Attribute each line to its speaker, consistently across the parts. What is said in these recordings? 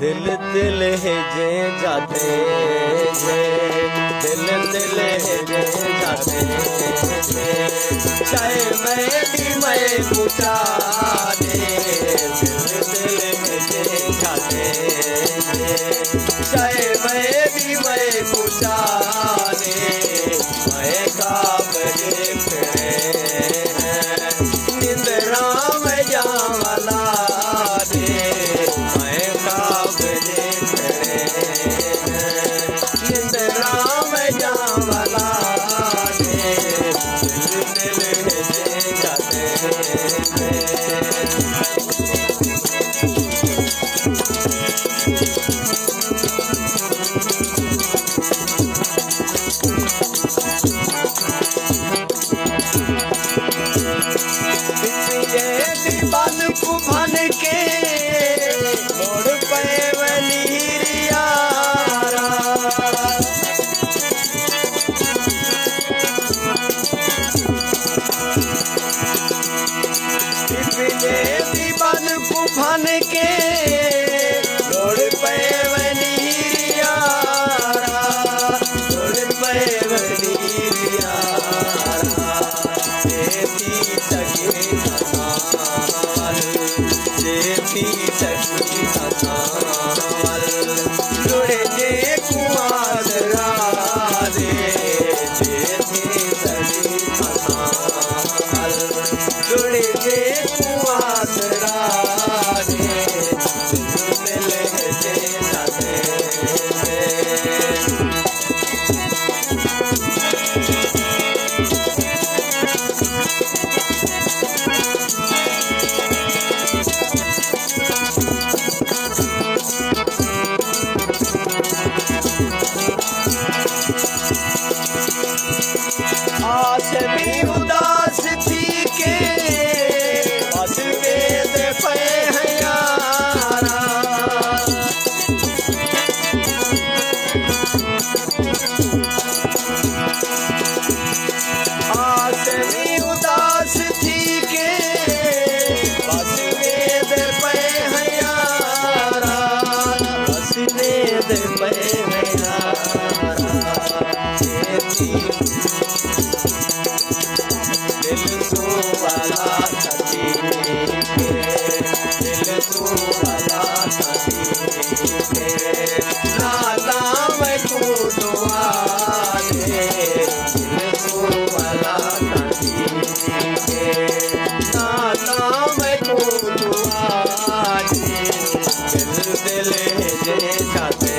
Speaker 1: दिल दिल है जे जाते जे दिल दिल है जे जाते चाहे मैं भी मैं पूछा दे दिल दिल है जे जाते चाहे मैं भी मैं पूछा दे मैं काब फिरे निंदरा में जावला दे मैं काब फिरे निंदरा में जावला दे दिल दिल है जाते बन कुभन के मोड़ पे वनीरिया बन कुभन के मोड़ पे वनीरिया मोड़ पे वनीरिया जुड़े जे कुमार राधे जुड़े जे कुमार राधे मिले जे जाते आस भी उदास थी के बस वेद पे है यारा आस भी उदास थी के बस वेद पे है यारा बस वेद पे है यारा दिल तो वाला सती दिल तो वाला सती नाता मैं तू दुआ दे दिल तो वाला सती नाता मैं तू दुआ दे दिल दिल जे जाते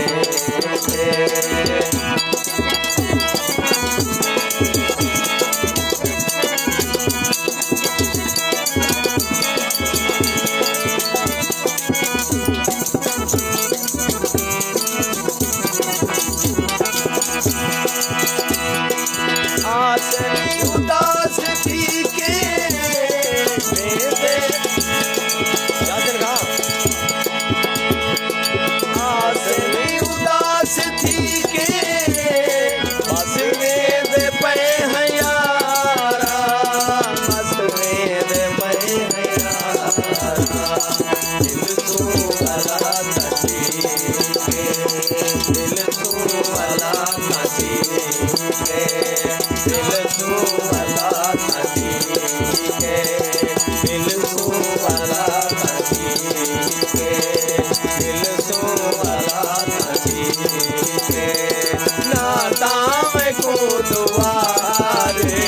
Speaker 1: आस उदास थी के आस उदास थी के बस वेद पे है यारा बस वेद पे है यारा दिल तो वाला सती दिल तो वाला सती दिल तो वाला सती दिल तो वाला सती दिल तो वाला सती नाता मैं को दुआरे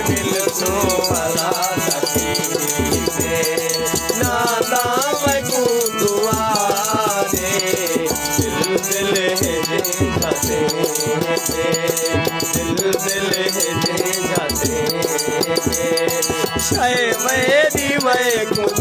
Speaker 1: दिल तो वाला सती नाता मैं को दुआरे दिल है जाते दिल है जाते मैं भी मैं कुछ